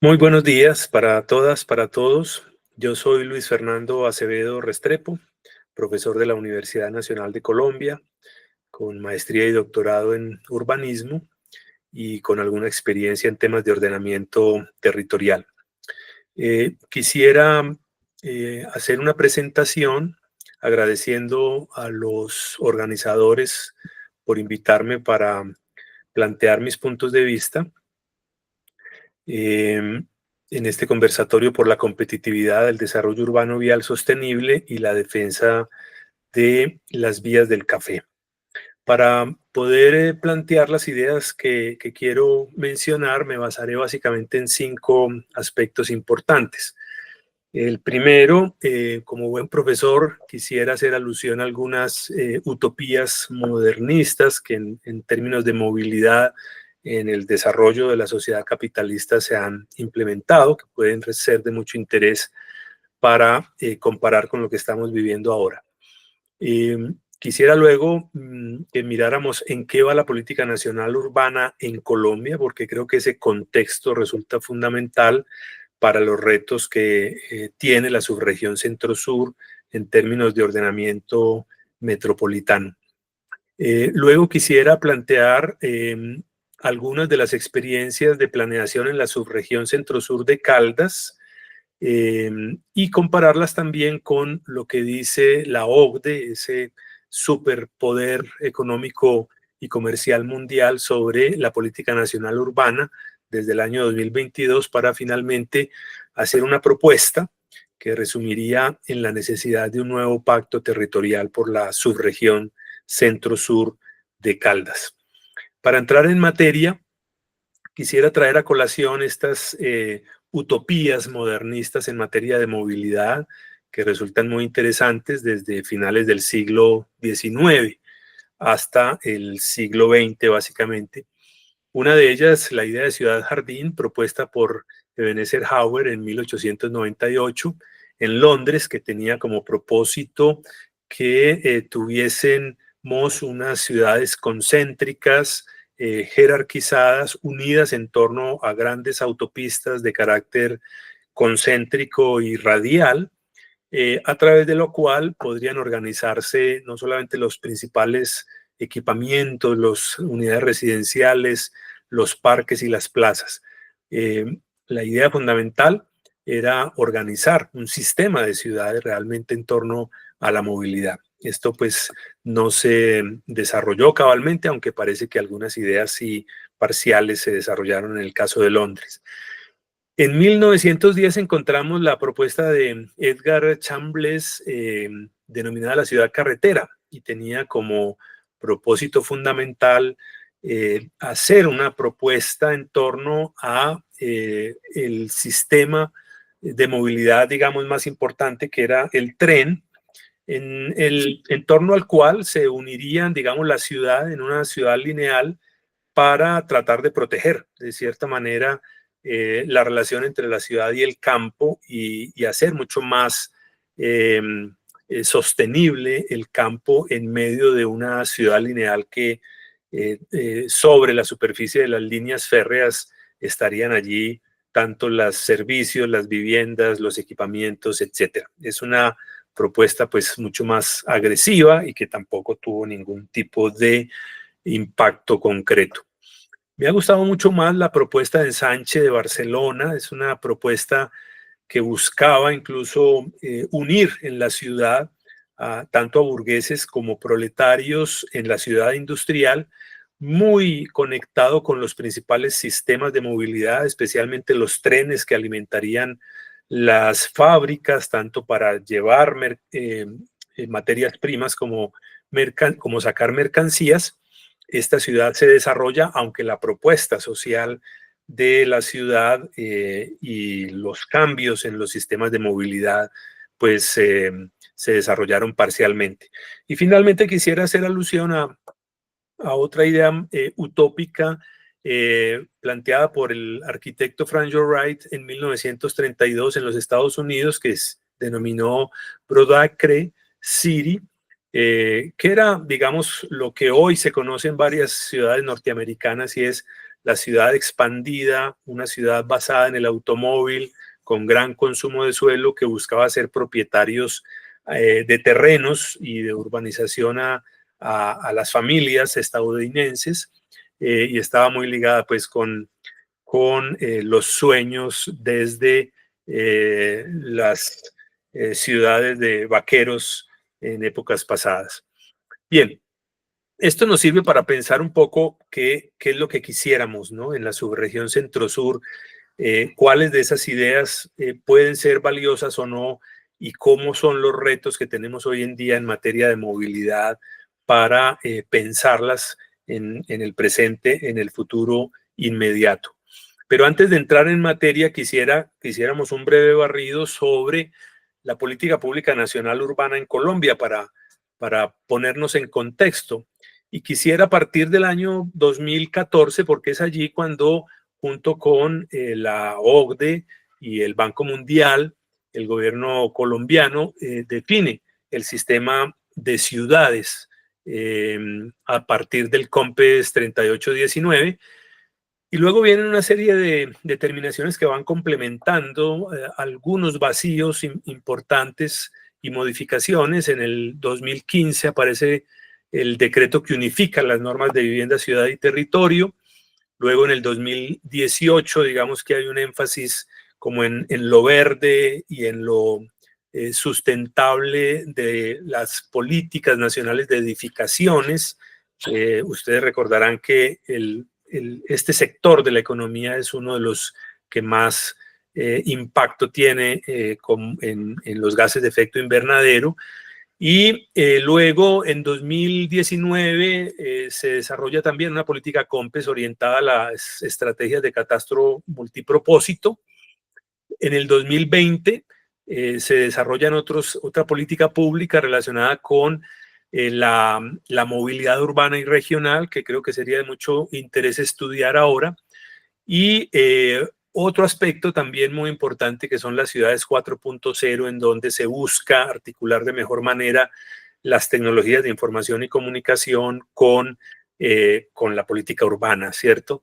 Muy buenos días para todas, para todos. Yo soy Luis Fernando Acevedo Restrepo, profesor de la Universidad Nacional de Colombia, con maestría y doctorado en urbanismo y con alguna experiencia en temas de ordenamiento territorial. Quisiera hacer una presentación agradeciendo a los organizadores por invitarme para plantear mis puntos de vista em, en este conversatorio por la competitividad, el desarrollo urbano vial sostenible y la defensa de las vías del café. Para poder plantear las ideas que quiero mencionar, me basaré básicamente en 5 aspectos importantes. El primero, como buen profesor, quisiera hacer alusión a algunas utopías modernistas que en términos de movilidad en el desarrollo de la sociedad capitalista se han implementado, que pueden ser de mucho interés para comparar con lo que estamos viviendo ahora. Quisiera luego que miráramos en qué va la política nacional urbana en Colombia, porque creo que ese contexto resulta fundamental para los retos que tiene la subregión centro-sur en términos de ordenamiento metropolitano. Luego quisiera plantear algunas de las experiencias de planeación en la subregión centro-sur de Caldas y compararlas también con lo que dice la OCDE, ese superpoder económico y comercial mundial sobre la política nacional urbana desde el año 2022 para finalmente hacer una propuesta que resumiría en la necesidad de un nuevo pacto territorial por la subregión centro-sur de Caldas. Para entrar en materia, quisiera traer a colación estas utopías modernistas en materia de movilidad que resultan muy interesantes desde finales del siglo XIX hasta el siglo XX, básicamente. Una de ellas, la idea de ciudad jardín, propuesta por Ebenezer Hauer en 1898 en Londres, que tenía como propósito que tuviésemos unas ciudades concéntricas, jerarquizadas, unidas en torno a grandes autopistas de carácter concéntrico y radial, a través de lo cual podrían organizarse no solamente los principales equipamientos, las unidades residenciales, los parques y las plazas. La idea fundamental era organizar un sistema de ciudades realmente en torno a la movilidad. Esto pues no se desarrolló cabalmente, aunque parece que algunas ideas sí parciales se desarrollaron en el caso de Londres. En 1910 encontramos la propuesta de Edgar Chambliss, denominada la ciudad carretera, y tenía como propósito fundamental hacer una propuesta en torno a el sistema de movilidad, digamos, más importante, que era el tren, en torno al cual se unirían, digamos, la ciudad en una ciudad lineal para tratar de proteger, de cierta manera, la relación entre la ciudad y el campo y hacer mucho más eh, sostenible el campo en medio de una ciudad lineal que sobre la superficie de las líneas férreas estarían allí tanto los servicios, las viviendas, los equipamientos, etcétera. Es una propuesta pues mucho más agresiva y que tampoco tuvo ningún tipo de impacto concreto. Me ha gustado mucho más la propuesta de Ensanche de Barcelona. Es una propuesta que buscaba incluso unir en la ciudad tanto a burgueses como proletarios en la ciudad industrial, muy conectado con los principales sistemas de movilidad, especialmente los trenes que alimentarían las fábricas, tanto para llevar materias primas como sacar mercancías. Esta ciudad se desarrolla, aunque la propuesta social de la ciudad y los cambios en los sistemas de movilidad pues se desarrollaron parcialmente. Y finalmente quisiera hacer alusión a otra idea utópica planteada por el arquitecto Frank Lloyd Wright en 1932 en los Estados Unidos, que denominó Broad Acre City, que era, digamos, lo que hoy se conoce en varias ciudades norteamericanas, y es la ciudad expandida, una ciudad basada en el automóvil, con gran consumo de suelo, que buscaba ser propietarios de terrenos y de urbanización a las familias estadounidenses, y estaba muy ligada pues con los sueños desde las ciudades de vaqueros en épocas pasadas. Bien, esto nos sirve para pensar un poco qué es lo que quisiéramos, ¿no? En la subregión centro-sur, cuáles de esas ideas pueden ser valiosas o no, y cómo son los retos que tenemos hoy en día en materia de movilidad para pensarlas en el presente, en el futuro inmediato. Pero antes de entrar en materia, quisiéramos un breve barrido sobre la política pública nacional urbana en Colombia para ponernos en contexto. Y quisiera partir del año 2014, porque es allí cuando, junto con la OCDE y el Banco Mundial, el gobierno colombiano define el sistema de ciudades a partir del COMPES 3819. Y luego vienen una serie de determinaciones que van complementando algunos vacíos importantes y modificaciones. En el 2015 aparece el decreto que unifica las normas de vivienda, ciudad y territorio. Luego en el 2018, digamos que hay un énfasis como en lo verde y en lo sustentable de las políticas nacionales de edificaciones. Ustedes recordarán que este sector de la economía es uno de los que más impacto tiene en los gases de efecto invernadero. Y luego, en 2019, se desarrolla también una política COMPES orientada a las estrategias de catastro multipropósito. En el 2020 se desarrolla otra política pública relacionada con la movilidad urbana y regional, que creo que sería de mucho interés estudiar ahora. Y otro aspecto también muy importante, que son las ciudades 4.0, en donde se busca articular de mejor manera las tecnologías de información y comunicación con la política urbana, ¿cierto?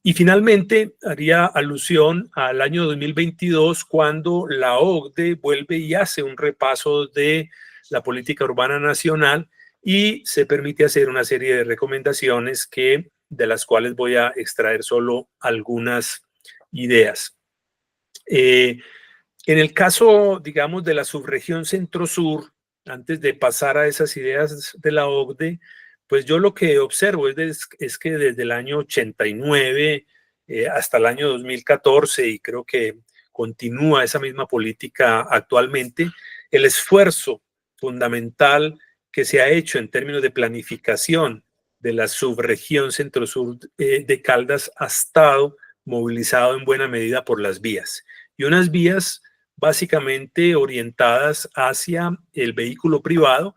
Y finalmente haría alusión al año 2022, cuando la OCDE vuelve y hace un repaso de la política urbana nacional y se permite hacer una serie de recomendaciones de las cuales voy a extraer solo algunas ideas. En el caso, digamos, de la subregión centro-sur, antes de pasar a esas ideas de la OCDE, pues yo lo que observo es que desde el año 89 hasta el año 2014, y creo que continúa esa misma política actualmente, el esfuerzo fundamental que se ha hecho en términos de planificación de la subregión centro-sur de Caldas ha estado movilizado en buena medida por las vías. Y unas vías básicamente orientadas hacia el vehículo privado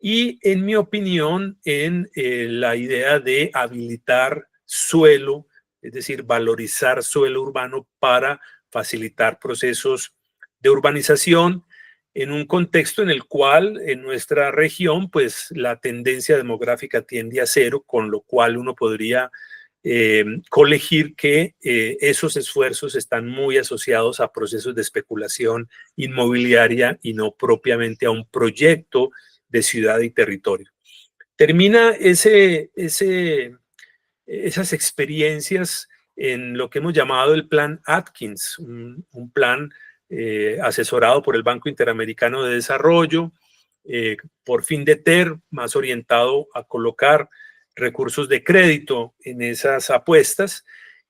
y, en mi opinión, en la idea de habilitar suelo, es decir, valorizar suelo urbano para facilitar procesos de urbanización en un contexto en el cual en nuestra región pues la tendencia demográfica tiende a cero, con lo cual uno podría colegir que esos esfuerzos están muy asociados a procesos de especulación inmobiliaria y no propiamente a un proyecto de ciudad y territorio. Termina esas experiencias en lo que hemos llamado el Plan Atkins, un plan asesorado por el Banco Interamericano de Desarrollo, por FINDETER, más orientado a colocar recursos de crédito en esas apuestas,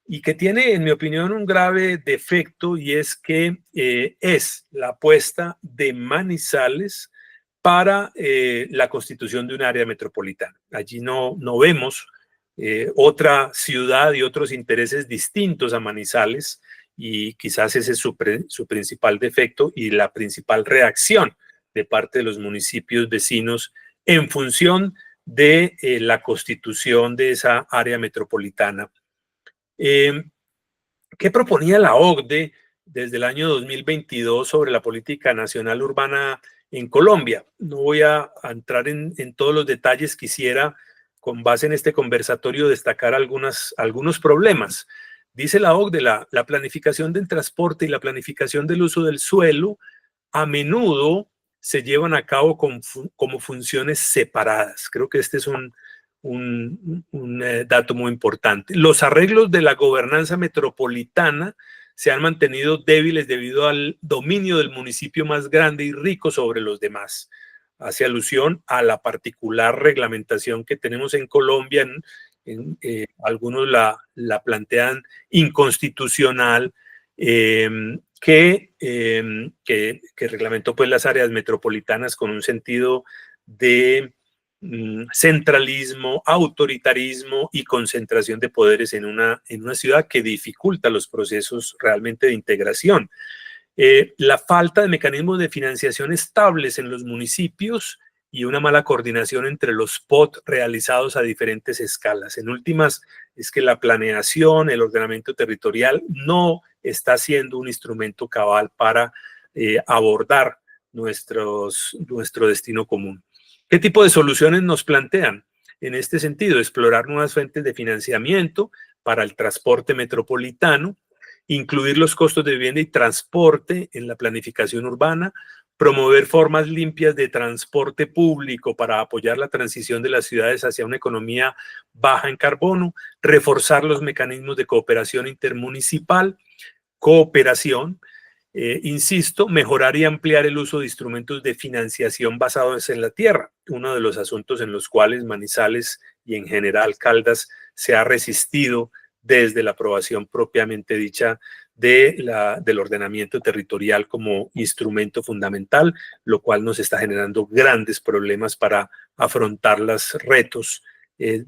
y que tiene, en mi opinión, un grave defecto, y es que es la apuesta de Manizales para la constitución de un área metropolitana. Allí no vemos otra ciudad y otros intereses distintos a Manizales, y quizás ese es su principal defecto y la principal reacción de parte de los municipios vecinos en función de la constitución de esa área metropolitana. ¿Qué proponía la OCDE desde el año 2022 sobre la política nacional urbana en Colombia. No voy a entrar en todos los detalles, quisiera, con base en este conversatorio, destacar algunos problemas. Dice la OCDE, la planificación del transporte y la planificación del uso del suelo a menudo se llevan a cabo como funciones separadas. Creo que este es un dato muy importante. Los arreglos de la gobernanza metropolitana se han mantenido débiles debido al dominio del municipio más grande y rico sobre los demás. Hace alusión a la particular reglamentación que tenemos en Colombia. Algunos la plantean inconstitucional, que reglamentó pues las áreas metropolitanas con un sentido de centralismo, autoritarismo y concentración de poderes en una ciudad que dificulta los procesos realmente de integración. La falta de mecanismos de financiación estables en los municipios y una mala coordinación entre los POT realizados a diferentes escalas. En últimas, es que la planeación, el ordenamiento territorial no está siendo un instrumento cabal para abordar nuestro destino común. ¿Qué tipo de soluciones nos plantean? En este sentido, explorar nuevas fuentes de financiamiento para el transporte metropolitano, incluir los costos de vivienda y transporte en la planificación urbana, promover formas limpias de transporte público para apoyar la transición de las ciudades hacia una economía baja en carbono, reforzar los mecanismos de cooperación intermunicipal, insisto, mejorar y ampliar el uso de instrumentos de financiación basados en la tierra, uno de los asuntos en los cuales Manizales y en general Caldas se ha resistido desde la aprobación propiamente dicha del ordenamiento territorial como instrumento fundamental, lo cual nos está generando grandes problemas para afrontar los retos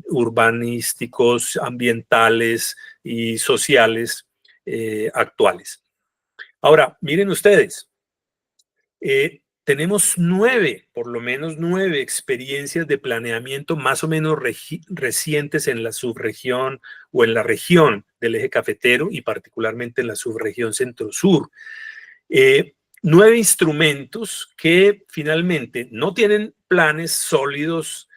urbanísticos, ambientales y sociales actuales. Ahora, miren ustedes, tenemos por lo menos nueve experiencias de planeamiento más o menos recientes en la subregión o en la región del eje cafetero y particularmente en la subregión centro-sur. 9 instrumentos que finalmente no tienen planes sólidos,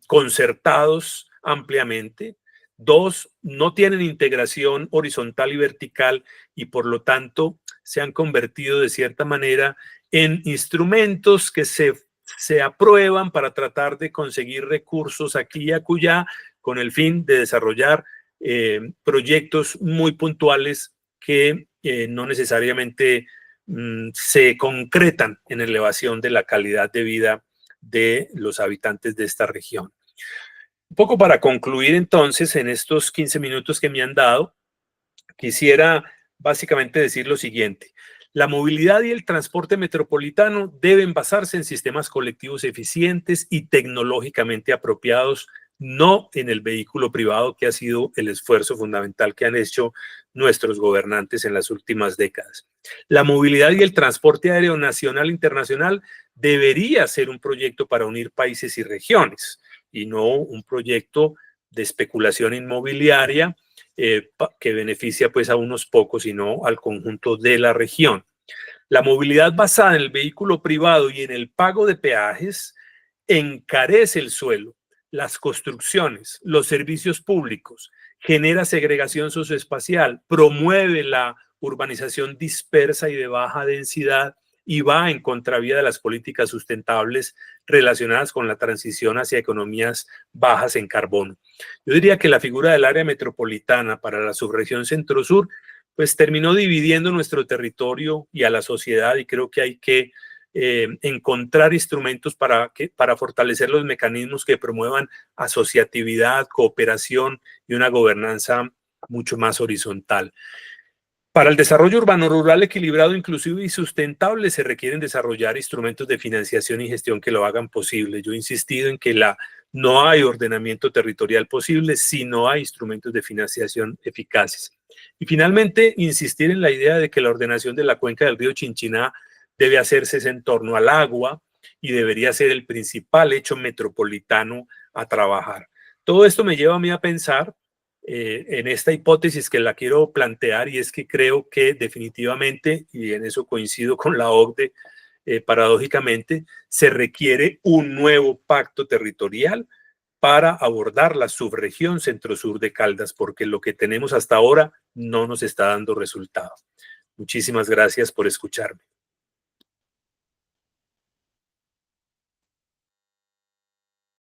concertados ampliamente. 2, no tienen integración horizontal y vertical y por lo tanto se han convertido de cierta manera en instrumentos que se aprueban para tratar de conseguir recursos aquí y acullá con el fin de desarrollar proyectos muy puntuales que no necesariamente se concretan en elevación de la calidad de vida de los habitantes de esta región. Un poco para concluir entonces, en estos 15 minutos que me han dado, quisiera básicamente decir lo siguiente. La movilidad y el transporte metropolitano deben basarse en sistemas colectivos eficientes y tecnológicamente apropiados, no en el vehículo privado, que ha sido el esfuerzo fundamental que han hecho nuestros gobernantes en las últimas décadas. La movilidad y el transporte aéreo nacional e internacional debería ser un proyecto para unir países y regiones, y no un proyecto de especulación inmobiliaria que beneficia pues a unos pocos y no al conjunto de la región. La movilidad basada en el vehículo privado y en el pago de peajes encarece el suelo, las construcciones, los servicios públicos, genera segregación socioespacial, promueve la urbanización dispersa y de baja densidad y va en contravía de las políticas sustentables relacionadas con la transición hacia economías bajas en carbono. Yo diría que la figura del área metropolitana para la subregión centro-sur pues terminó dividiendo nuestro territorio y a la sociedad, y creo que hay que encontrar instrumentos para fortalecer los mecanismos que promuevan asociatividad, cooperación y una gobernanza mucho más horizontal. Para el desarrollo urbano rural equilibrado, inclusivo y sustentable se requieren desarrollar instrumentos de financiación y gestión que lo hagan posible. Yo he insistido en que no hay ordenamiento territorial posible si no hay instrumentos de financiación eficaces. Y finalmente, insistir en la idea de que la ordenación de la cuenca del río Chinchiná debe hacerse en torno al agua y debería ser el principal hecho metropolitano a trabajar. Todo esto me lleva a mí a pensar en esta hipótesis que la quiero plantear, y es que creo que definitivamente, y en eso coincido con la OCDE, paradójicamente, se requiere un nuevo pacto territorial para abordar la subregión centro-sur de Caldas, porque lo que tenemos hasta ahora no nos está dando resultado. Muchísimas gracias por escucharme.